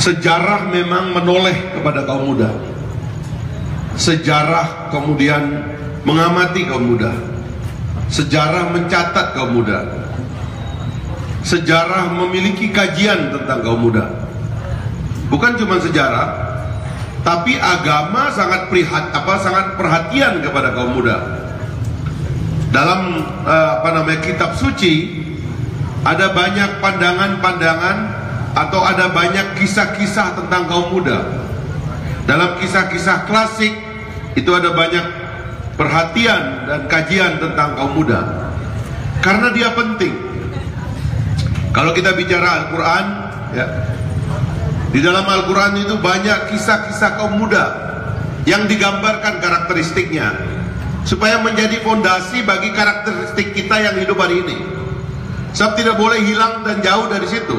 Sejarah memang menoleh kepada kaum muda. Sejarah kemudian mengamati kaum muda. Sejarah mencatat kaum muda. Sejarah memiliki kajian tentang kaum muda. Bukan cuma sejarah, tapi agama sangat sangat perhatian kepada kaum muda. Dalam kitab suci ada banyak pandangan-pandangan atau ada banyak kisah-kisah tentang kaum muda. Dalam kisah-kisah klasik itu ada banyak perhatian dan kajian tentang kaum muda, karena dia penting. Kalau kita bicara Al-Quran, ya, di dalam Al-Quran itu banyak kisah-kisah kaum muda yang digambarkan karakteristiknya, supaya menjadi fondasi bagi karakteristik kita yang hidup hari ini. Sebab tidak boleh hilang dan jauh dari situ.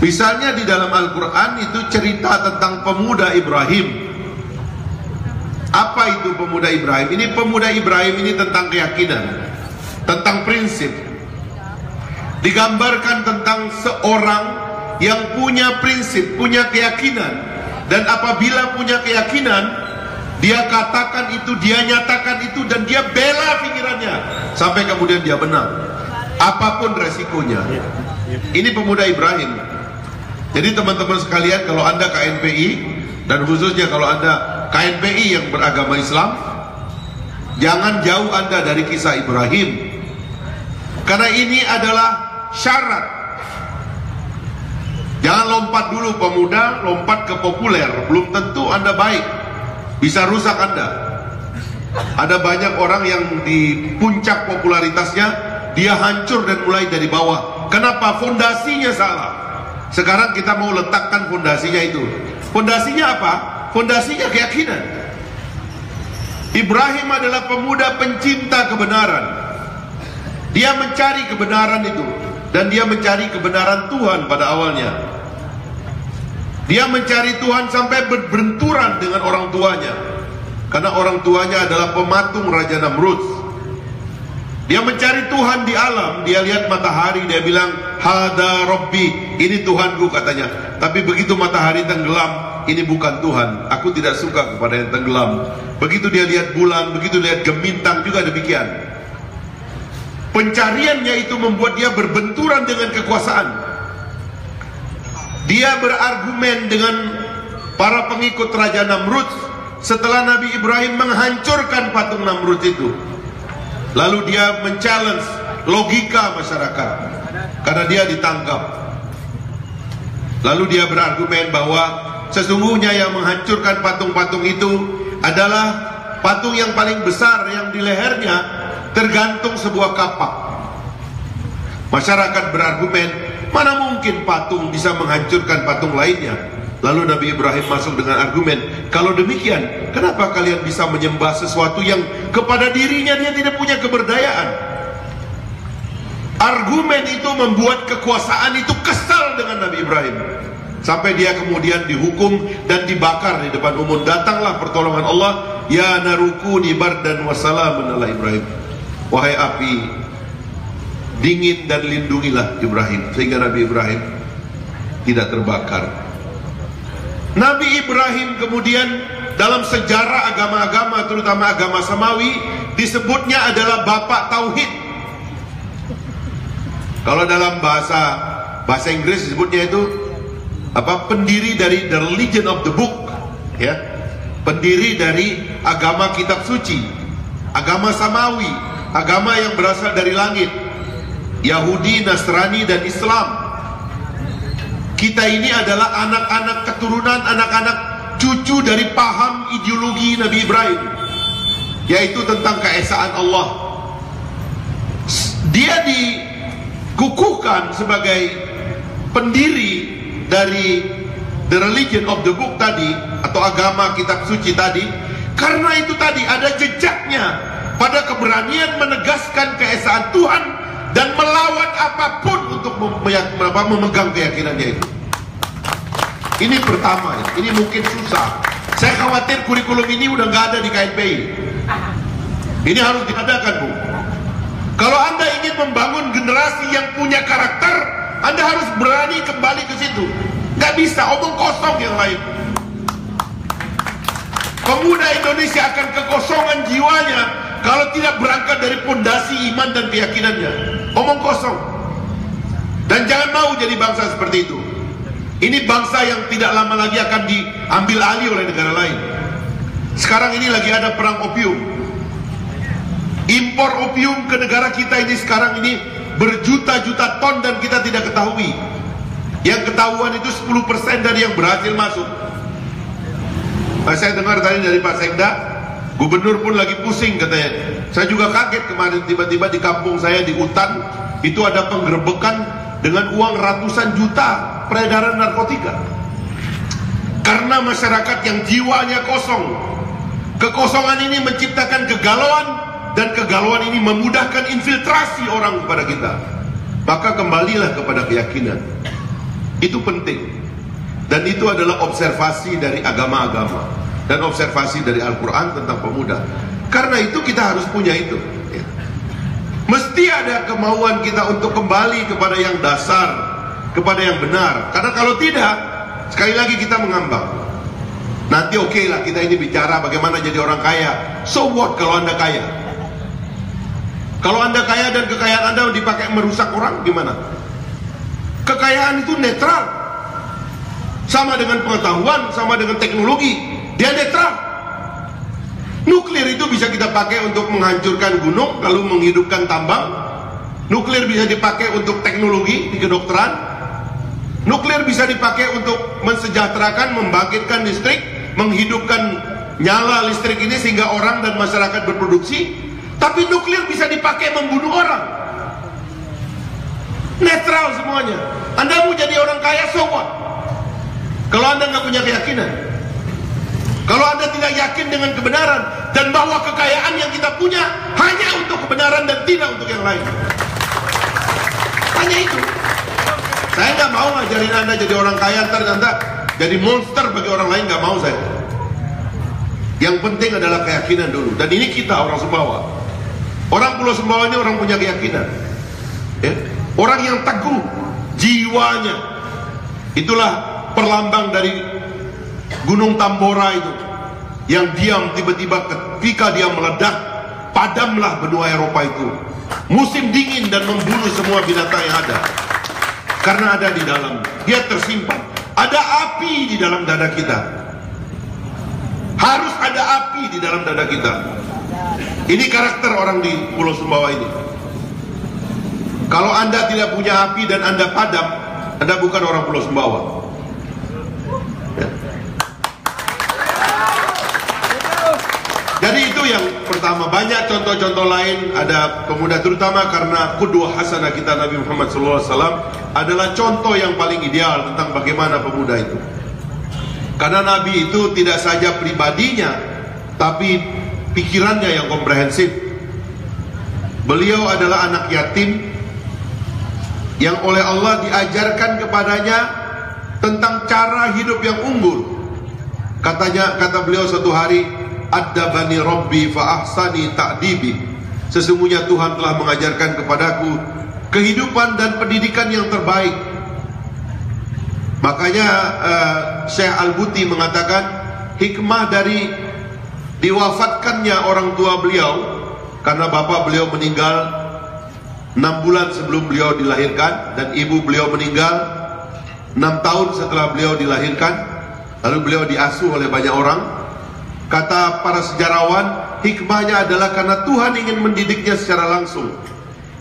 Misalnya di dalam Al-Quran itu cerita tentang pemuda Ibrahim. Apa itu pemuda Ibrahim? Ini pemuda Ibrahim ini tentang keyakinan, tentang prinsip. Digambarkan tentang seorang yang punya prinsip, punya keyakinan. Dan apabila punya keyakinan, dia katakan itu, dia nyatakan itu, dan dia bela pikirannya sampai kemudian dia menang, apapun resikonya. Ini pemuda Ibrahim. Jadi teman-teman sekalian, kalau Anda KNPI, dan khususnya kalau Anda KNPI yang beragama Islam, jangan jauh Anda dari kisah Ibrahim, karena ini adalah syarat. Jangan lompat dulu pemuda, lompat ke populer. Belum tentu Anda baik, bisa rusak Anda. Ada banyak orang yang di puncak popularitasnya, dia hancur dan mulai dari bawah. Kenapa? Fondasinya salah. Sekarang kita mau letakkan fondasinya itu. Fondasinya apa? Fondasinya keyakinan. Ibrahim adalah pemuda pencinta kebenaran. Dia mencari kebenaran itu, dan dia mencari kebenaran Tuhan pada awalnya. Dia mencari Tuhan sampai berbenturan dengan orang tuanya, karena orang tuanya adalah pematung Raja Namrud. Dia mencari Tuhan di alam. Dia lihat matahari, dia bilang, "Hada Rabbi," ini Tuhanku katanya. Tapi begitu matahari tenggelam, ini bukan Tuhan, aku tidak suka kepada yang tenggelam. Begitu dia lihat bulan, begitu lihat gemintang juga demikian. Pencariannya itu membuat dia berbenturan dengan kekuasaan. Dia berargumen dengan para pengikut Raja Namrud setelah Nabi Ibrahim menghancurkan patung Namrud itu. Lalu dia men-challenge logika masyarakat, karena dia ditangkap. Lalu dia berargumen bahwa sesungguhnya yang menghancurkan patung-patung itu adalah patung yang paling besar, yang di lehernya tergantung sebuah kapak. Masyarakat berargumen, mana mungkin patung bisa menghancurkan patung lainnya? Lalu Nabi Ibrahim masuk dengan argumen, kalau demikian, kenapa kalian bisa menyembah sesuatu yang kepada dirinya dia tidak punya keberdayaan? Argumen itu membuat kekuasaan itu kesal dengan Nabi Ibrahim, sampai dia kemudian dihukum dan dibakar di depan umum. Datanglah pertolongan Allah, ya narukuni bardan wassalamun ala Ibrahim. Wahai api, dingin dan lindungilah Ibrahim, sehingga Nabi Ibrahim tidak terbakar. Nabi Ibrahim kemudian dalam sejarah agama-agama, terutama agama Samawi, disebutnya adalah bapak tauhid. Kalau dalam bahasa Inggris disebutnya itu apa? Pendiri dari the religion of the book, ya. Pendiri dari agama kitab suci, agama Samawi, agama yang berasal dari langit. Yahudi, Nasrani, dan Islam. Kita ini adalah anak-anak keturunan, anak-anak cucu dari paham ideologi Nabi Ibrahim, yaitu tentang keesaan Allah. Dia dikukuhkan sebagai pendiri dari the religion of the book tadi, atau agama kitab suci tadi, karena itu tadi ada jejaknya pada keberanian menegaskan keesaan Tuhan dan melawan apapun untuk memegang keyakinannya itu. Ini pertama, ini mungkin susah. Saya khawatir kurikulum ini udah nggak ada di KNPI. Ini harus diadakan, Bu. Kalau Anda ingin membangun generasi yang punya karakter, Anda harus berani kembali ke situ. Nggak Tidak bisa, omong kosong yang lain. Pemuda Indonesia akan kekosongan jiwanya kalau tidak berangkat dari pondasi iman dan keyakinannya. Omong kosong. Dan jangan mau jadi bangsa seperti itu. Ini bangsa yang tidak lama lagi akan diambil alih oleh negara lain. Sekarang ini lagi ada perang opium. Impor opium ke negara kita ini sekarang ini berjuta-juta ton dan kita tidak ketahui. Yang ketahuan itu 10% dari yang berhasil masuk. Saya dengar tadi dari Pak Sekda, gubernur pun lagi pusing katanya. Saya juga kaget kemarin tiba-tiba di kampung saya di Utan itu ada penggerebekan dengan uang ratusan juta peredaran narkotika. Karena masyarakat yang jiwanya kosong. Kekosongan ini menciptakan kegalauan dan kegalauan ini memudahkan infiltrasi orang kepada kita. Maka kembalilah kepada keyakinan. Itu penting. Dan itu adalah observasi dari agama-agama dan observasi dari Al-Quran tentang pemuda. Karena itu kita harus punya itu ya. Mesti ada kemauan kita untuk kembali kepada yang dasar, kepada yang benar. Karena kalau tidak, sekali lagi kita mengambang. Nanti oke lah kita ini bicara bagaimana jadi orang kaya. So what kalau Anda kaya? Kalau Anda kaya dan kekayaan Anda dipakai merusak orang, gimana? Kekayaan itu netral. Sama dengan pengetahuan, sama dengan teknologi, dia netral. Nuklir itu bisa kita pakai untuk menghancurkan gunung lalu menghidupkan tambang. Nuklir bisa dipakai untuk teknologi di kedokteran. Nuklir bisa dipakai untuk mensejahterakan, membangkitkan listrik, menghidupkan nyala listrik ini sehingga orang dan masyarakat berproduksi. Tapi nuklir bisa dipakai membunuh orang. Netral semuanya. Anda mau jadi orang kaya, so what? Kalau Anda nggak punya keyakinan, kalau Anda tidak yakin dengan kebenaran dan bahwa kekayaan yang kita punya hanya untuk kebenaran dan tidak untuk yang lain, hanya itu. Saya nggak mau ngajarin Anda jadi orang kaya, ntar Anda jadi monster bagi orang lain, nggak mau saya. Yang penting adalah keyakinan dulu. Dan ini kita orang Sumbawa. Orang Pulau Sumbawa ini orang punya keyakinan, ya? Orang yang teguh jiwanya. Itulah perlambang dari Gunung Tambora itu, yang diam tiba-tiba ketika dia meledak, padamlah benua Eropa itu. Musim dingin dan membunuh semua binatang yang ada. Karena ada di dalam, dia tersimpan. Ada api di dalam dada kita. Harus ada api di dalam dada kita. Ini karakter orang di Pulau Sumbawa ini. Kalau Anda tidak punya api dan Anda padam, Anda bukan orang Pulau Sumbawa. Jadi itu yang pertama. Banyak contoh-contoh lain ada pemuda, terutama karena qudwah hasanah kita Nabi Muhammad SAW adalah contoh yang paling ideal tentang bagaimana pemuda itu. Karena Nabi itu tidak saja pribadinya, tapi pikirannya yang komprehensif. Beliau adalah anak yatim yang oleh Allah diajarkan kepadanya tentang cara hidup yang unggul. Kata beliau suatu hari, "Addabani Rabbi fa ahsani ta'dibi." Sesungguhnya Tuhan telah mengajarkan kepadaku kehidupan dan pendidikan yang terbaik. Makanya Syekh Al-Buti mengatakan hikmah dari diwafatkannya orang tua beliau, karena bapak beliau meninggal 6 bulan sebelum beliau dilahirkan, dan ibu beliau meninggal 6 tahun setelah beliau dilahirkan. Lalu beliau diasuh oleh banyak orang. Kata para sejarawan, hikmahnya adalah karena Tuhan ingin mendidiknya secara langsung.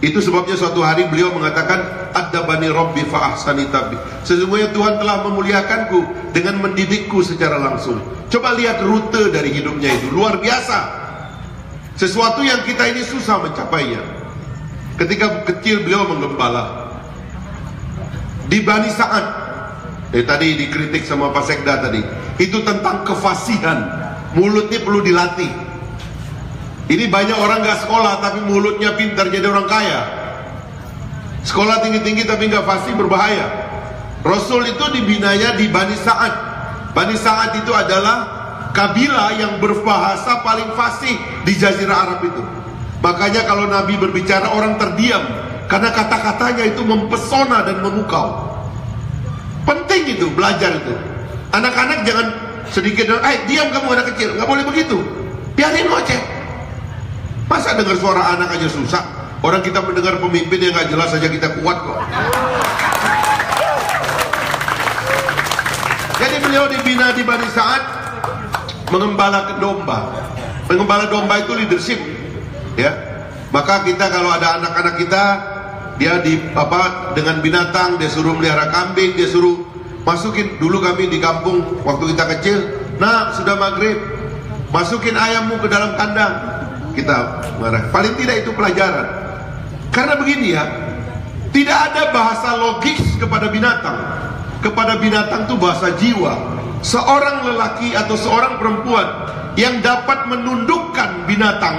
Itu sebabnya suatu hari beliau mengatakan, "Addabani Rabbi fa ahsani ta'dibi." Sesungguhnya Tuhan telah memuliakanku dengan mendidikku secara langsung. Coba lihat rute dari hidupnya itu, luar biasa. Sesuatu yang kita ini susah mencapainya. Ketika kecil beliau menggembala di Bani Sa'ad. Tadi dikritik sama Pak Sekda tadi. Itu tentang kefasihan. Mulutnya perlu dilatih. Ini banyak orang gak sekolah tapi mulutnya pintar jadi orang kaya. Sekolah tinggi-tinggi tapi gak fasih, berbahaya. Rasul itu dibinanya di Bani Sa'ad. Bani Sa'ad itu adalah kabilah yang berbahasa paling fasih di Jazirah Arab itu. Makanya kalau Nabi berbicara orang terdiam, karena kata-katanya itu mempesona dan memukau. Penting Penting itu, belajar itu. Anak-anak jangan sedikit, diam kamu anak kecil, nggak boleh begitu. Biarin ngoceh. Masa dengar suara anak aja susah? Orang kita mendengar pemimpin yang nggak jelas saja kita kuat kok. Jadi beliau dibina di Bani Sa'ad mengembala domba. Mengembala domba itu leadership, ya. Maka kita kalau ada anak-anak kita, dia dengan binatang, dia suruh melihara kambing, dia suruh masukin. Dulu kami di kampung waktu kita kecil, nah sudah maghrib, masukin ayammu ke dalam kandang. Kita marah. Paling tidak itu pelajaran. Karena begini ya, tidak ada bahasa logis kepada binatang. Kepada binatang itu bahasa jiwa. Seorang lelaki atau seorang perempuan yang dapat menundukkan binatang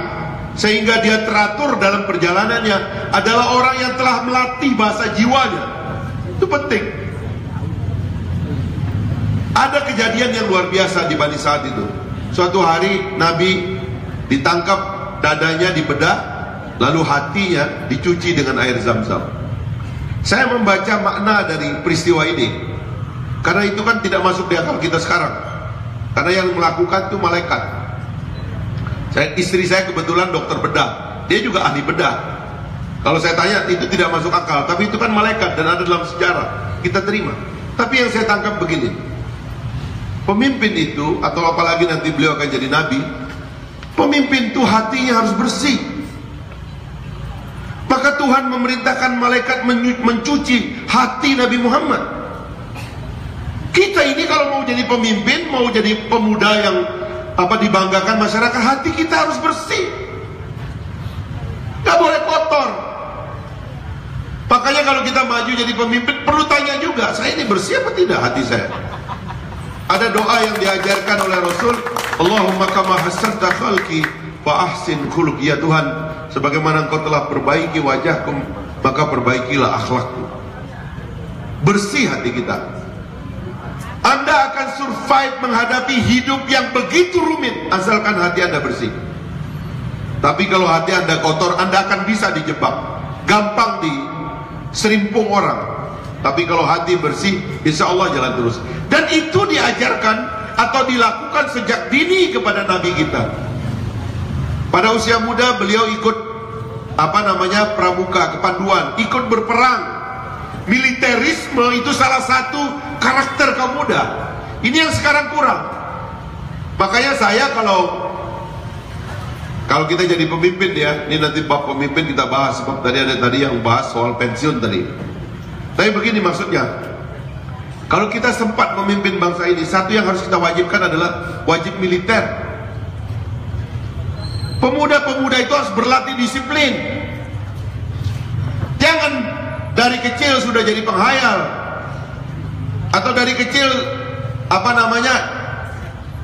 sehingga dia teratur dalam perjalanannya adalah orang yang telah melatih bahasa jiwanya. Itu penting. Ada kejadian yang luar biasa di Bani Sa'ad itu. Suatu hari Nabi ditangkap, dadanya dibedah, lalu hatinya dicuci dengan air Zam-Zam. Saya membaca makna dari peristiwa ini karena itu kan tidak masuk di akal kita sekarang. Karena yang melakukan itu malaikat. Istri saya kebetulan dokter bedah, dia juga ahli bedah. Kalau saya tanya itu tidak masuk akal, tapi itu kan malaikat dan ada dalam sejarah, kita terima. Tapi yang saya tangkap begini, pemimpin itu, atau apalagi nanti beliau akan jadi nabi, pemimpin itu hatinya harus bersih. Maka Tuhan memerintahkan malaikat mencuci hati Nabi Muhammad. Kita ini kalau mau jadi pemimpin, mau jadi pemuda yang dibanggakan masyarakat, hati kita harus bersih, gak boleh kotor. Makanya kalau kita maju jadi pemimpin, perlu tanya juga, saya ini bersih apa tidak hati saya. Ada doa yang diajarkan oleh Rasul, Allahumma kama hassanta khalqi fa ahsin khuluqi. Ya Tuhan, sebagaimana Engkau telah perbaiki wajahku, maka perbaikilah akhlakku. Bersih hati kita. Anda akan survive menghadapi hidup yang begitu rumit asalkan hati Anda bersih. Tapi kalau hati Anda kotor, Anda akan bisa dijebak, gampang diserimpung orang. Tapi kalau hati bersih, insya Allah jalan terus. Dan itu diajarkan atau dilakukan sejak dini kepada Nabi kita. Pada usia muda beliau ikut pramuka, kepanduan, ikut berperang. Militerisme itu salah satu karakter kaum muda. Ini yang sekarang kurang. Makanya saya kalau kita jadi pemimpin ya, ini nanti bab pemimpin kita bahas. Sebab tadi ada yang bahas soal pensiun tadi. Tapi begini maksudnya, kalau kita sempat memimpin bangsa ini, satu yang harus kita wajibkan adalah wajib militer. Pemuda-pemuda itu harus berlatih disiplin. Jangan dari kecil sudah jadi penghayal, atau dari kecil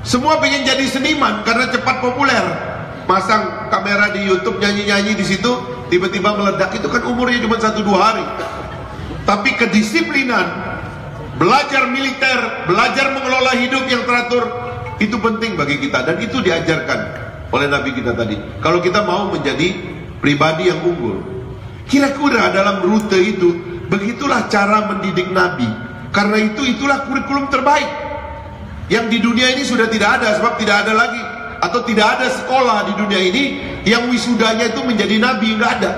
semua pengen jadi seniman karena cepat populer, masang kamera di YouTube, nyanyi-nyanyi di situ, tiba-tiba meledak. Itu kan umurnya cuma 1-2 hari. Tapi kedisiplinan, belajar militer, belajar mengelola hidup yang teratur, itu penting bagi kita, dan itu diajarkan oleh Nabi kita tadi. Kalau kita mau menjadi pribadi yang unggul, kira-kira dalam rute itu, begitulah cara mendidik Nabi. Karena itulah kurikulum terbaik yang di dunia ini sudah tidak ada. Sebab tidak ada lagi, atau tidak ada sekolah di dunia ini yang wisudanya itu menjadi Nabi, nggak ada.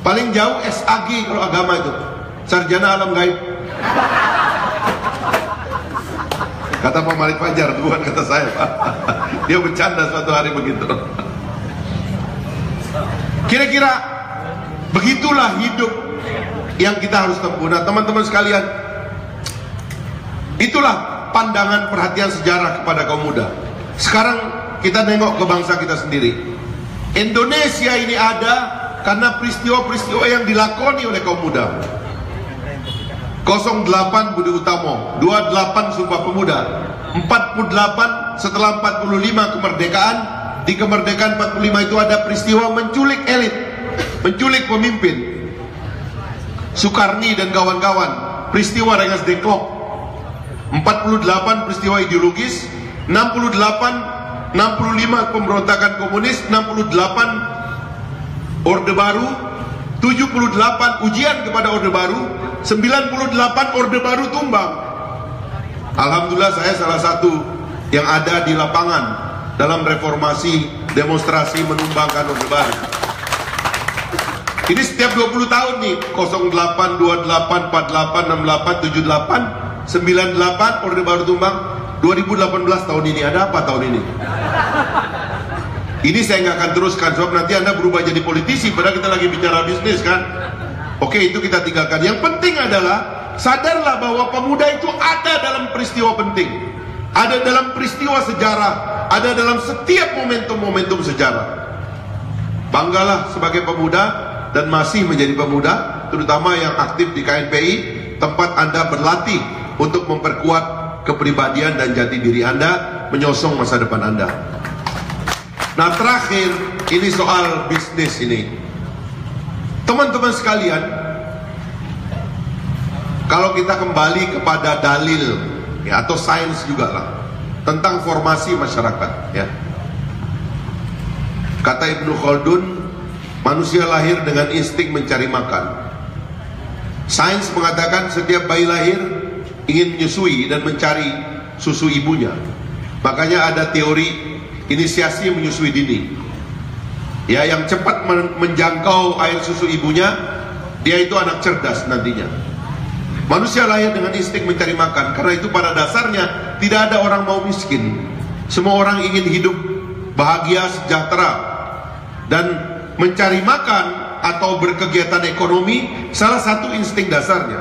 Paling jauh SAG kalau agama itu, sarjana alam gaib. Kata Pak Malik Fajar, bukan kata saya Pak. Dia bercanda suatu hari begitu. Kira-kira begitulah hidup yang kita harus tempuh. Nah teman-teman sekalian, itulah pandangan perhatian sejarah kepada kaum muda. Sekarang kita nengok ke bangsa kita sendiri. Indonesia ini ada karena peristiwa-peristiwa yang dilakoni oleh kaum muda. 08 Budi Utomo, 28 Sumpah Pemuda, 48 setelah 45 kemerdekaan. Di kemerdekaan 45 itu ada peristiwa menculik elit, menculik pemimpin, Sukarni dan kawan-kawan. Peristiwa Rengas Dengklok. 48 peristiwa ideologis, 65 pemberontakan komunis, 68 Orde Baru, 78 ujian kepada Orde Baru, 98 orde baru tumbang. Alhamdulillah saya salah satu yang ada di lapangan dalam reformasi, demonstrasi menumbangkan orde baru. Ini setiap 20 tahun nih, 08, 28, 48, 68, 78, 98 orde baru tumbang. 2018 tahun ini, ada apa tahun ini? Ini saya nggak akan teruskan, sebab nanti Anda berubah jadi politisi, padahal kita lagi bicara bisnis kan. Oke, itu kita tinggalkan. Yang penting adalah, sadarlah bahwa pemuda itu ada dalam peristiwa penting, ada dalam peristiwa sejarah, ada dalam setiap momentum-momentum sejarah. Banggalah sebagai pemuda dan masih menjadi pemuda, terutama yang aktif di KNPI, tempat Anda berlatih untuk memperkuat kepribadian dan jati diri Anda, menyosong masa depan Anda. Nah, terakhir, ini soal bisnis ini. Teman-teman sekalian, kalau kita kembali kepada dalil ya, atau sains juga lah, tentang formasi masyarakat ya. Kata Ibnu Khaldun, manusia lahir dengan insting mencari makan. Sains mengatakan setiap bayi lahir ingin menyusui dan mencari susu ibunya. Makanya ada teori inisiasi menyusui dini. Ya, yang cepat menjangkau air susu ibunya, dia itu anak cerdas nantinya. Manusia lahir dengan insting mencari makan. Karena itu pada dasarnya tidak ada orang mau miskin. Semua orang ingin hidup bahagia, sejahtera, dan mencari makan atau berkegiatan ekonomi salah satu insting dasarnya.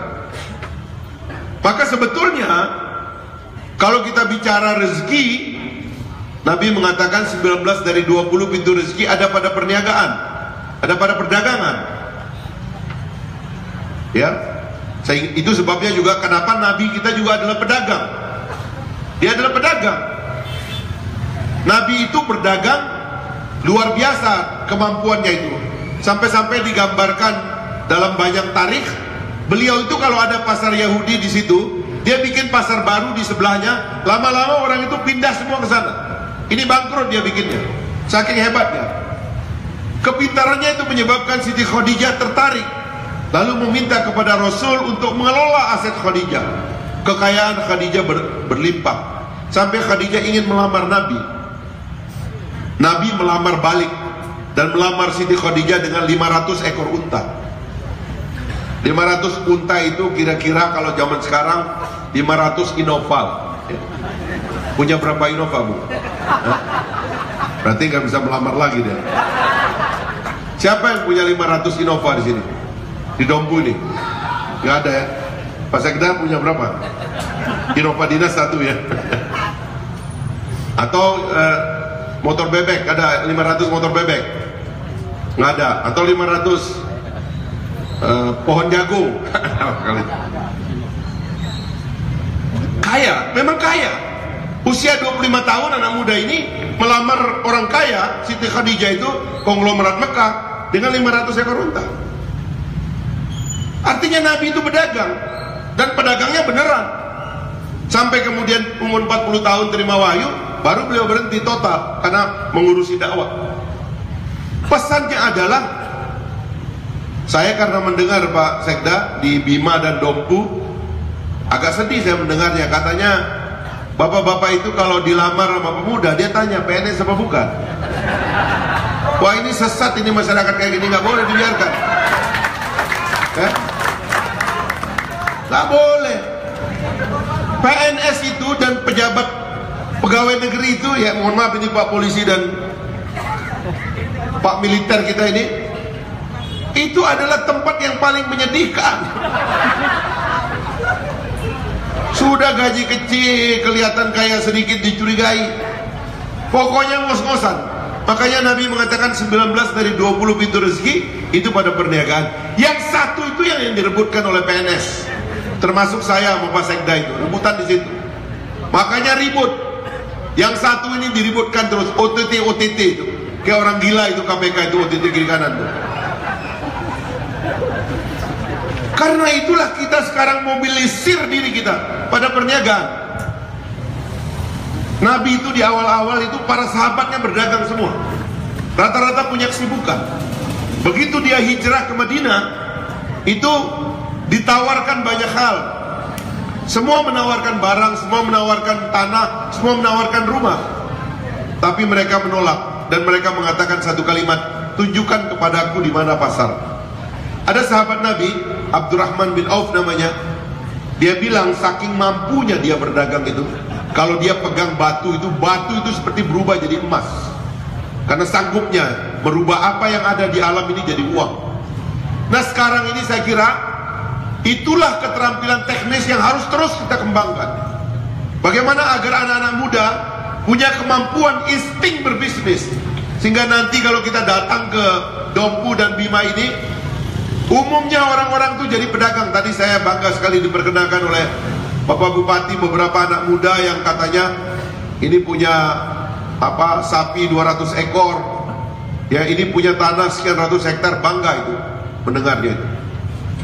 Maka sebetulnya kalau kita bicara rezeki, Nabi mengatakan 19 dari 20 pintu rezeki ada pada perniagaan, ada pada perdagangan. Ya, itu sebabnya juga kenapa Nabi kita juga adalah pedagang. Dia adalah pedagang. Nabi itu berdagang luar biasa kemampuannya itu. Sampai-sampai digambarkan dalam banyak tarikh, beliau itu kalau ada pasar Yahudi di situ, dia bikin pasar baru di sebelahnya. Lama-lama orang itu pindah semua ke sana. Ini bangkrut dia bikinnya, saking hebatnya. Kepintarannya itu menyebabkan Siti Khadijah tertarik, lalu meminta kepada Rasul untuk mengelola aset Khadijah. Kekayaan Khadijah berlimpah, sampai Khadijah ingin melamar Nabi. Nabi melamar balik dan melamar Siti Khadijah dengan 500 ekor unta. 500 unta itu kira-kira kalau zaman sekarang 500 Innova. Punya berapa Innova, Bu? Hah? Berarti nggak bisa melamar lagi deh. Siapa yang punya 500 Innova di sini? Di Dompu ini? Nggak ada ya? Pak Sekda punya berapa? Innova dinas 1 ya? Atau motor bebek, ada 500 motor bebek? Nggak ada. Atau 500 pohon jagung? Kaya, memang kaya. Usia 25 tahun anak muda ini melamar orang kaya, Siti Khadijah itu konglomerat Mekah dengan 500 ekor unta. Artinya Nabi itu pedagang, dan pedagangnya beneran. Sampai kemudian umur 40 tahun terima wahyu, baru beliau berhenti total karena mengurusi dakwah. Pesannya adalah, saya karena mendengar Pak Sekda di Bima dan Dompu, agak sedih saya mendengarnya. Katanya bapak-bapak itu kalau dilamar sama pemuda, dia tanya PNS apa bukan. Wah, ini sesat, ini masyarakat kayak gini nggak boleh dibiarkan. Nggak boleh. PNS itu dan pejabat pegawai negeri itu, ya mohon maaf ini Pak Polisi dan Pak Militer kita ini, itu adalah tempat yang paling menyedihkan. Sudah gaji kecil, kelihatan kaya sedikit, dicurigai. Pokoknya ngos-ngosan. Makanya Nabi mengatakan 19 dari 20 pintu rezeki itu pada perniagaan. Yang satu itu yang direbutkan oleh PNS. Termasuk saya sama Pak Sekda itu, rebutan di situ. Makanya ribut. Yang satu ini diributkan terus, OTT itu. Kayak orang gila itu KPK itu, OTT kiri kanan tuh. Karena itulah kita sekarang mobilisir diri kita pada perniagaan. Nabi itu di awal-awal itu para sahabatnya berdagang semua. Rata-rata punya kesibukan. Begitu dia hijrah ke Madinah, itu ditawarkan banyak hal. Semua menawarkan barang, semua menawarkan tanah, semua menawarkan rumah. Tapi mereka menolak dan mereka mengatakan satu kalimat, tunjukkan kepadaku di mana pasar. Ada sahabat Nabi, Abdurrahman bin Auf namanya. Dia bilang saking mampunya dia berdagang itu, kalau dia pegang batu itu seperti berubah jadi emas. Karena sanggupnya merubah apa yang ada di alam ini jadi uang. Nah sekarang ini saya kira itulah keterampilan teknis yang harus terus kita kembangkan. Bagaimana agar anak-anak muda punya kemampuan insting berbisnis, sehingga nanti kalau kita datang ke Dompu dan Bima ini, umumnya orang-orang tuh jadi pedagang. Tadi saya bangga sekali diperkenalkan oleh Bapak Bupati beberapa anak muda yang katanya ini punya sapi 200 ekor, ya ini punya tanah sekian ratus hektar, bangga itu mendengarnya itu.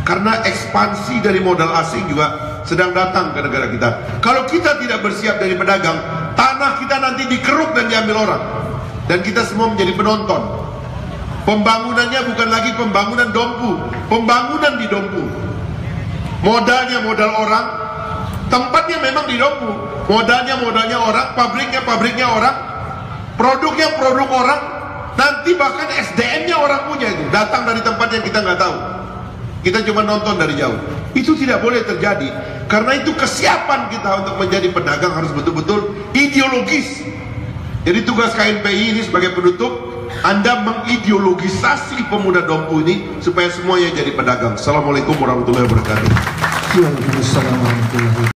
Karena ekspansi dari modal asing juga sedang datang ke negara kita. Kalau kita tidak bersiap dari pedagang, tanah kita nanti dikeruk dan diambil orang, dan kita semua menjadi penonton. Pembangunannya bukan lagi pembangunan Dompu, pembangunan di Dompu. Modalnya modal orang, tempatnya memang di Dompu, modalnya orang, pabriknya orang, produknya produk orang, nanti bahkan SDM-nya orang punya itu, datang dari tempat yang kita nggak tahu. Kita cuma nonton dari jauh. Itu tidak boleh terjadi. Karena itu kesiapan kita untuk menjadi pedagang harus betul-betul ideologis. Jadi tugas KNPI ini sebagai penutup, Anda mengideologisasi pemuda Dompu ini supaya semuanya jadi pedagang. Assalamualaikum warahmatullahi wabarakatuh. Waalaikumsalam warahmatullahi wabarakatuh.